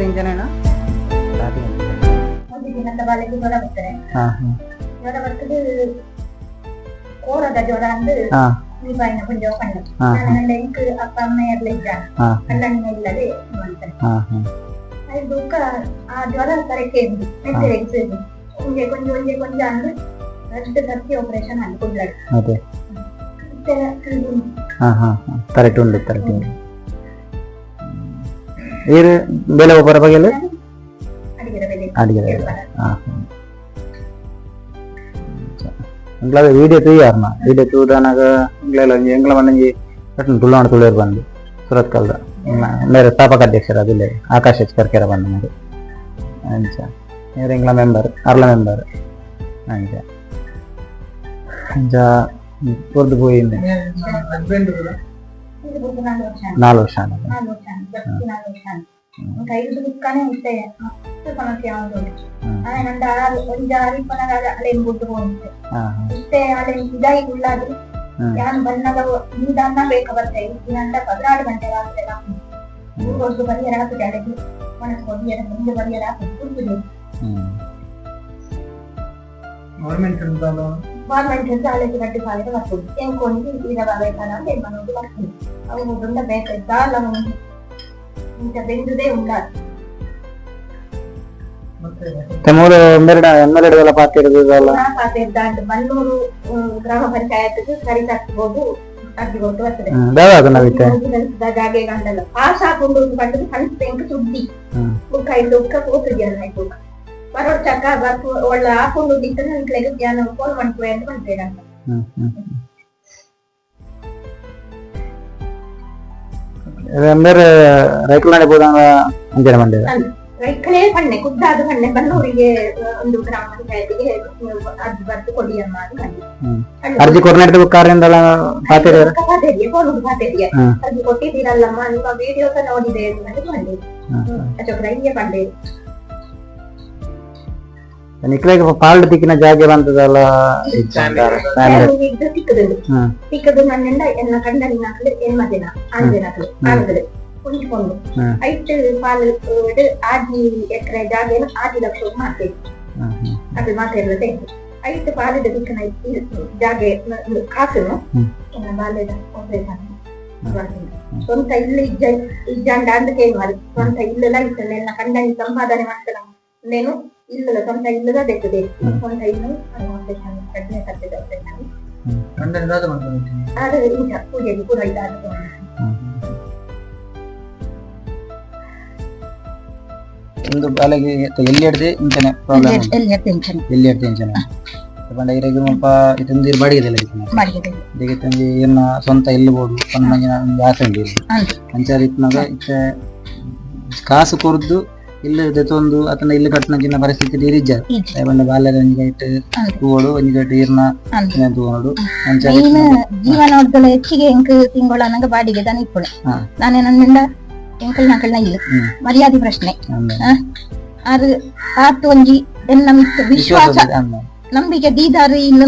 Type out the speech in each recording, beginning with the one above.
ಇಂಜನೇನಾ ಒಂದು ದಿನದ ಬಾಳೆಗೆ ಜ್ವರ ಬರ್ತದೆ. ಜ್ವರ ಬರ್ತದೆ ಕೋರದ ಜ್ವರ ಅಂದ್ರೆ ನಿಭಾಯಿನ ಕೊಂಚ ಕಣ್ಣು ನನ್ನ ಎಂಕ್ ಅಪ್ಪ ಅಮ್ಮ ಎಲ್ಲ ಇದ್ದಾನೆ ಕಣ್ಣನ್ನ ಇಲ್ಲದೆ ಮಾಡ್ತಾರೆ. ಅದು ಆ ಜ್ವರ ಕರೆಕ್ಟ್ ಇದ್ದು ಮೆತ್ತಗೆ ಒಂಜೆ ಕೊಂಚ ಅಂದ್ರೆ ಅಷ್ಟು ಸರ್ತಿ ಆಪರೇಷನ್ ಅನ್ಕೊಂಡ್ಲಾಗ ಕರೆಕ್ಟ್ ಉಂಟು ಕರೆಕ್ಟ್ ಉಂಟು ಏರು ಬೆಲೆ ಒಬ್ಬರ ಬಗೆಯಲ್ಲಿ ಅಡಿಗೆ வீடியோ தூயாருண்ணா வீடியோ தூதானாக எங்களை வந்து ತುಳುನಾಡು ತುಳಿಯರು ಬಂದು ಸುರತ್ ಕಲ್ದ ಮೇರೆ ಸ್ಥಾಪಕ ಅಧ್ಯಕ್ಷರು ಅದಿಲ್ಲ ಆಕಾಶ್ ಕರ್ಕೆರ ಬಂದ ಮೇಲೆ ಅಂಚ ನೀರು ಎಂಗ್ಲ ಮೆಂಬರ್ ಅರ್ಲ ಮೆಂಬರ್ ಅಂಚ ಅಂಚ ಹೊರದು போயிருந்து 4 ವರ್ಷ ಕೈದು ದುಃಖನೇ ಇಷ್ಟೇ ಸಮಸ್ಯೆ ಯಾವುದು ನಂದ ಒಂದು ಅರಿಪನಗ ಅಲೆನ್ ಬಿಟ್ಟು ಹೋಗುತ್ತೆ ಇಷ್ಟೇ ಅಲೆನ್ ಇದಾಗಿ ಉಳ್ಳಾದ್ರು ಯಾನ್ ಬನ್ನದ ನೀದನ್ನ ಬೇಕ ಬರ್ತೇವೆ ಇನ್ನಂತ 16 ಗಂಟೆ ರಾತ್ರಿ ಮೂರು ಪರಿಹಾರ ಹಾಕುತ್ತೆ ಅಲೆಗೆ ಮನಸ್ಸು ಮುಂದೆ ಪರಿಹಾರ ಹಾಕುತ್ತೆ ಗೌರ್ಮೆಂಟ್ ಅಲೆಗೆ 2,000 ಬರ್ತದೆ ಎಂಕೊಂಡು ಇರಬೇಕಲ್ಲ ಅಂತ ಮನೋದು ಬರ್ತದೆ ಅವು ದೊಡ್ಡ ಬೇಕಾದ ಇಂಥ ಬೆಂದುದೇ ಉಂಟಾದ ಮೂರು ಎಮ್ಮೆರಡು ಪಾತಿರೋದಲ್ಲ ಬನ್ನೂರು ಗ್ರಾಮ ಪಂಚಾಯತ್ಗೆ ಸರಿ ತರ್ಬೋದು ಅರ್ಜಿ ಕೊಟ್ಟು ಬರ್ತದೆ ಜಾಗೆ ಗಂಡಲ್ಲ ಪಾಸ್ ಹಾಕೊಂಡು ಕಂಡು ಕಣ್ ಬೆಂಕ ಸುದ್ದಿ ಬುಕ್ಕ ಇಲ್ಲಿ ಉಕ್ಕ ಕೂತಿದ್ಯಾನ ಬರೋಡ್ ಚಕ್ಕ ಬರ್ತು ಒಳ್ಳೆ ಹಾಕೊಂಡು ಇತ್ತು ನನ್ಗೆ ಜ್ಞಾನ ಫೋನ್ ಮಾಡ್ತೀವಿ ಅಂತ ಬಂದ್ಬೇಡ ರೈತನಾಡೆ ಹೋದಾಗ ಅಂಜನೆ ಮಾಡಿದ ರೈತಲೇ ಬಣ್ಣೆ ಖುದ್ದಾದ ಬಣ್ಣೆ ಬನ್ನೂರಿಗೆ ಒಂದು ಗ್ರಾಮ ಪಂಚಾಯತಿಗೆ ಅರ್ಜಿ ಬರ್ತು ಕೊಡಿ ಅಮ್ಮ ಅರ್ಜಿ ಕೊರ್ನಾಟಕ ಕಾರಿಂದ ಖಾತೆಗೆ ಅರ್ಜಿ ಕೊಟ್ಟಿದ್ದೀರಲ್ಲಮ್ಮ ನಿಮ್ಮ ವಿಡಿಯೋಸ ನೋಡಿದೆ ಅಂತ ಬಂದೆ ಅಶೋಕ್ ರೈಗೆ ಬಂದೆ ನಿಕ್ಲೆಗೆ ಪಾಲ್ಡ್ ತಿಕ್ಕಿನ ಜಾಗ ಬಂತದಲ್ಲ ತಿಕ್ಕದು ನನ್ನಿಂದ ಎನ್ನ ಕಂಡನಿನ ಎನ್ನ ದಿನ 6 ದಿನ ಆದ್ರೆ ಕುಂಚಿಕೊಂಡು 5 ಪಾಲ್ 6 ಎಕರೆ ಜಾಗ 6 ಲಕ್ಷ ಮಾಡ್ತೇವೆ ಅದು ಮಾತಾಡಿದ್ರೆ 5 ಪಾಲದ ತಿಕ್ಕನ ಜಾಗ ಕಾಸನು ಎನ್ನ ಬಾಲ್ಯದ ಸ್ವಂತ ಇಲ್ಲಿ ಇಜ್ಜಂಡ ಅಂತ ಕೇಳಿ ಸ್ವಂತ ಇಲ್ಲೆಲ್ಲ ಇರ್ತದೆ ಎನ್ನ ಕಂಡನಿ ಸಂಪಾದನೆ ಮಾಡ್ತಾನ ನೇನು ಇಲ್ಲದ ಸ್ವಂತ ಇಲ್ಲದ ಬೇಕದೆ ಸ್ವಂತ ಇಲ್ಲ ಕಡಿಮೆ ಕಟ್ಟಿದ ಆದ್ರೆ ಈಗ ಪೂಜೆಗೆ ಕೂಡ ಇದ್ದಾದ ಒಂದು ಬಾಲೆಗೆ ಎಲ್ಲಿ ಹಿಡ್ದೆ ಇಂಚನೆ ಪ್ರಾಬ್ಲಮ್ ಎಲ್ಲಿ ಟೆನ್ಷನ್ ಪಂಡ ಇರಗೆ ಸ್ವಲ್ಪ ಇತಂದಿರ ಬಾಡಿಗೆದಲ್ಲ ಇದಕ್ಕೆ ತಂದಿ ಏನ ಸ್ವಂತ ಎಲ್ಲಿಬೋದು ಪಂಡ ಮಂಜಿನ ಆಸೆ ಉಂಟು ಅಂಚಾರ ಇತ್ನಾಗ ಇತ್ತೆ ಕಾಸು ಕೊರ್ದು ಇಲ್ಲ ತೊಂದು ಅತನ ಇಲ್ಲಿ ಕಟ್ಟನ ಪರಿಸ್ಥಿತಿ ಇರಿಜ್ಜ ಬಂದ ಬಾಲ್ಯದ ಒಂಜಿಗೈಟ್ ಹೂವಡು ಒಂಜಿಗೈಟ್ ಈರ್ನ ತೂವಡು ಜೀವನೋದ್ಗಲ ಹೆಚ್ಚಿಗೆ ಎಂಕ್ ತಿಂಗಳ ನಂಗೆ ಬಾಡಿಗೆ ದನ ಇಪ್ಪಳು ನಾನೇ ನನ್ನಿಂದ ಎಂಕಲ್ನ ಇಲ್ಲ ಮರ್ಯಾದೆ ಪ್ರಶ್ನೆ ಅದು ಆತು ಒಂಜಿ ಎನ್ನ ಮಿತ್ತ ವಿಶ್ವಾಸ ನಂಬಿಕೆ ದೀದಾರು ಇನ್ನು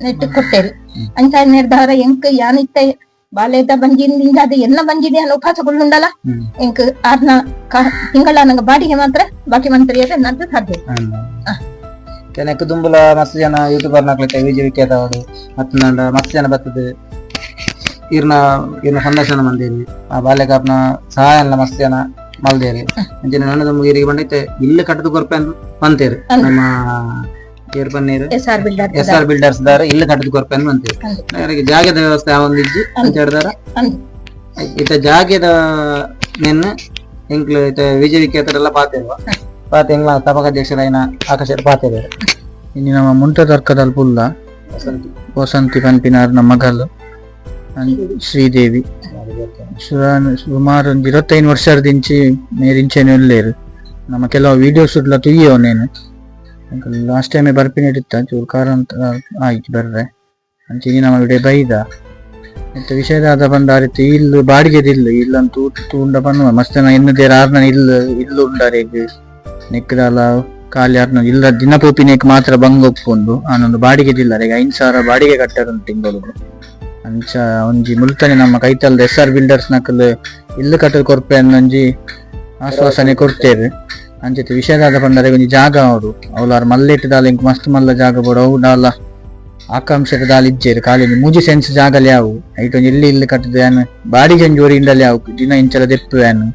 ನೆಟ್ಟು ಕೊಟ್ಟೇರು ಅಂಚ ನಿರ್ಧಾರ ಎಂಕ್ ಯಾನಿತ್ತ ಬಾಲ್ಯದ ಬಂಜಿನಿಂದ ಅದು ಎಲ್ಲ ಬಂಜಿದೆ ಅನ್ನೋ ಉಪವಾಸಗಳುಂಡಲ್ಲ ಎಂಕ್ ಆದ್ನ ತಿಂಗಳ ನಂಗೆ ಬಾಡಿಗೆ ಮಾತ್ರ ಬಾಕಿ ಮಂತ್ರಿ ನಂತ ಸಾಧ್ಯ ಕೆನಕ್ಕೆ ದುಂಬುಲ ಮಸ್ತ್ ಜನ ಯೂಟ್ಯೂಬರ್ ನಾಕ್ಲಿಕ್ಕೆ ವಿಜಯವಿಖ್ಯಾತವಾಡು ಮತ್ತು ನಂಡ ಮಸ್ತ್ ಜನ ಬರ್ತದೆ ಇರ್ನ ಸಂದರ್ಶನ ಮಂದಿರಿ ಆ ಬಾಲ್ಯಕಾಪ್ನ ಸಹಾಯ ಎಲ್ಲ ಮಸ್ತ್ ಜನ ಮಲ್ದೇರಿ ಅಂಚಿನ ನನ್ನ ಮುಗಿರಿಗೆ ಬಂದೈತೆ ಇಲ್ಲಿ ಕಟ್ಟದು ಕೊರ್ಪೆ ಅಂತ ಬಂತೇರಿ ನಮ್ಮ ಎಸ್ ಆರ್ ಬಿಲ್ಡರ್ಸ್ ದಾರ ಇಲ್ಲಿ ಕಟ್ಟದ ಕೊರ್ಪೆ ಅಂತ ಬಂತೇರಿ ಜಾಗದ ವ್ಯವಸ್ಥೆ ಯಾವೊಂದು ಇಜ್ಜಿ ಅಂತ ಹೇಳಿದಾರ ಇತ್ತ ಜಾಗದ ನೆನ್ನ ಎಂಕ್ಲು ಇತ್ತ ವಿಜಯವಿಖ್ಯಾತರೆಲ್ಲ ಪಾತಿರುವ ಪಾತಿ ಎಂಗ್ಲ ತಪಕಾಧ್ಯಕ್ಷರಾಯಿನ ಆಕಾಶ ಪಾತಿದ್ದಾರೆ ಇನ್ನು ನಮ್ಮ ಮುಂಟ ತರ್ಕದಲ್ಲಿ ಪುಲ್ಲ ವಸಂತಿ ಪಂಪಿನಾರ್ ನಮ್ಮ ಮಗಳು ಶ್ರೀದೇವಿ ಸುಮಾರು 25 ವರ್ಷದಿಂಚಿ ಮೇರಿಂಚೇನು ಇಲ್ಲೇರು ನಮ್ಮ ಕೆಲವು ವಿಡಿಯೋಸ್ ಎಲ್ಲ ತುಯ್ಯವನೇನು ಲಾಸ್ಟ್ ಟೈಮೇ ಬರ್ಪಿನಿಟ್ಟಿತ್ತ ಚೂರು ಕಾರ ಅಂತ ಆಯ್ತು ಬರ್ರೆ ಅಂಚೆ ನಮ್ಮ ವಿಡಿಯೋ ಬೈದ ಮತ್ತೆ ವಿಷಯದಾದ ಬಂದ ಆ ರೀತಿ ಇಲ್ಲು ಬಾಡಿಗೆದಿಲ್ಲ ಇಲ್ಲಂತೂ ತೂಂಡ ಬನ್ನುವ ಮಸ್ತನ ಎನ್ನದೇರ ಆರ್ನ ಇಲ್ಲು ಉಂಡಾರೆಗ್ ನೆಕ್ಕದಲ್ಲ ಖಾಲಿ ಆರ್ನ ಇಲ್ಲ ದಿನ ಪೋಪಿನೇಕ್ ಮಾತ್ರ ಬಂಗೊಪ್ಪೊಂದು ಆನೊಂದು ಬಾಡಿಗೆದಿಲ್ಲ ಈಗ 5,000 ಬಾಡಿಗೆ ಕಟ್ಟಾರ ತಿಂಗಳು ಅಂಚ ಒಂಜಿ ಮುಲ್ತನೆ ನಮ್ಮ ಕೈತಲ್ದ ಎಸ್ ಆರ್ ಬಿಲ್ಡರ್ಸ್ ನಕಲ್ ಇಲ್ಲು ಕಟ್ಟದ ಕೊರ್ಪೆ ಅನ್ನೊಂಜಿ ಆಶ್ವಾಸನೆ ಕೊಡ್ತೇವೆ ಅಂಚೆ ವಿಷಯದಾದ ಪಂಡರೆ ಒಂಜಿ ಜಾಗ ಅವರು ಅವಲಾರ ಮಲ್ಲೆಟ್ ದಾಲ ಇಂಕ್ ಮಸ್ತ್ ಮಲ್ಲ ಜಾಗ ಬೋಡು ಅವು ದಾಲ ಆಕಾಂಕ್ಷದ ದಾಲ ಇಜ್ಜೇರು ಕಾಲೇಜ್ ಮೂಜಿ ಸೆನ್ಸ್ ಜಾಗಲಿ ಅವು ಐಟೊಂದು ಇಲ್ಲಿ ಕಟ್ಟದ ಏನು ಬಾಡಿ ಜಂಜೋರಿ ಇಂಡಲ್ಲಿ ಅವು ದಿನ ಇಂಚಲ ದೆಪ್ಪು ಏನು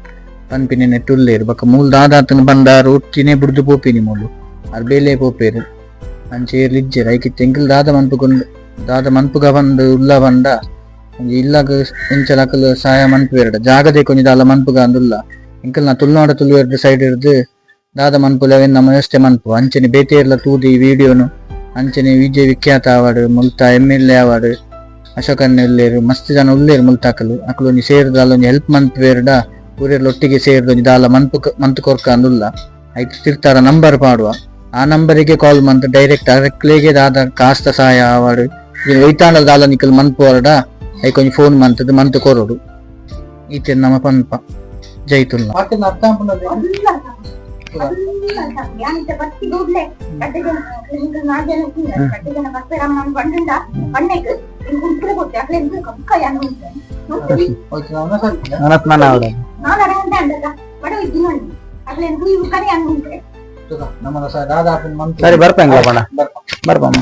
ಪನ್ಪಿನ ನೆಟ್ಟುಲ್ಲೇರು ಬಕ್ಕ ಮೂಲ್ ದಾದಾತನ ಬಂದಾರು ಒಟ್ಟಿನೇ ಬುಡ್ದು ಪೋಪಿನಿ ಮೂಲು ಅದು ಬೇಲೆ ಪೋಪೇರು ಅಂಚೆ ಇರ್ಲಿಜ್ಜೇರು ಐಕಿ ತೆಂಕಲ್ ದಾದ ಮನ್ಪುಗ ಬಂದು ಉಲ್ಲ ಬಂದ ಇಲ್ಲಾಗ ಇಂಚಲ ಅಕಲ್ ಸಹಾಯ ಮನ್ಪು ಎರಡ ಜಾಗದೆ ಕೊಂಚ ದಾಲ ಮನ್ಪುಗ ಅಂದುಲ್ಲ ಇಂಕಲ್ ನಾ ತುಳುನಾಡ ತುಳು ಎರಡು ಸೈಡ್ ಇರ್ದು ದಾದ ಮನ್ಪುಲವೇನು ನಮ್ಮ ವ್ಯವಸ್ಥೆ ಮನ್ಪು ಅಂಚನೆ ಬೇತೆ ಇರ್ಲ ತೂದಿ ವಿಡಿಯೋನು ಅಂಚನೆ ವಿಜಯ್ ವಿಖ್ಯಾತ ಅವಾರ್ಡ್ ಮುಲ್ತಾ MLA ಅವಾರ್ಡ್ ಅಶೋಕಣ್ಣ ಉಲ್ಲೇರು ಮಸ್ತ್ ಜನ ಉಲ್ಲೇರು ಮುಲ್ತಾಕಲು ಅಕಲು ಒಂಜಿ ಸೇರ್ದ ಅಲ್ಲೊಂಜಿ ಹೆಲ್ಪ್ ಮನ್ಪು ಬೇರ್ಡ ಊರೆಲ್ಲ ಒಟ್ಟಿಗೆ ಸೇರ್ದು ಒಂಜಿ ದಾಲ ಮಂತು ಕೊರ್ಕ ಅಂದುಲ್ಲ ಐದು ತಿರ್ತಾರ ನಂಬರ್ ಪಾಡುವ ಆ ನಂಬರಿಗೆ ಕಾಲ್ ಮಂತ್ ಡೈರೆಕ್ಟ್ ಅರೆಕ್ಲೇಗೆ ದಾದ ಕಾಸ್ತ ಸಹಾಯ ಅವಾರ್ಡ್ ವೈತಾಂಡದ ದಾಲ ನಿಕಲ್ ಮನ್ಪು ಹೊರಡ ಐಕೊಂಜಿ ಫೋನ್ ಮಂತದ್ದು ಮಂತು ಕೊರೋಡು ಈತೆ ನಮ್ಮ ಪನ್ಪ ಜೈತುಲ್ಲ ಸರಿ ಬರ್ಪಂಗ ಬರ್ಪಮ್ಮ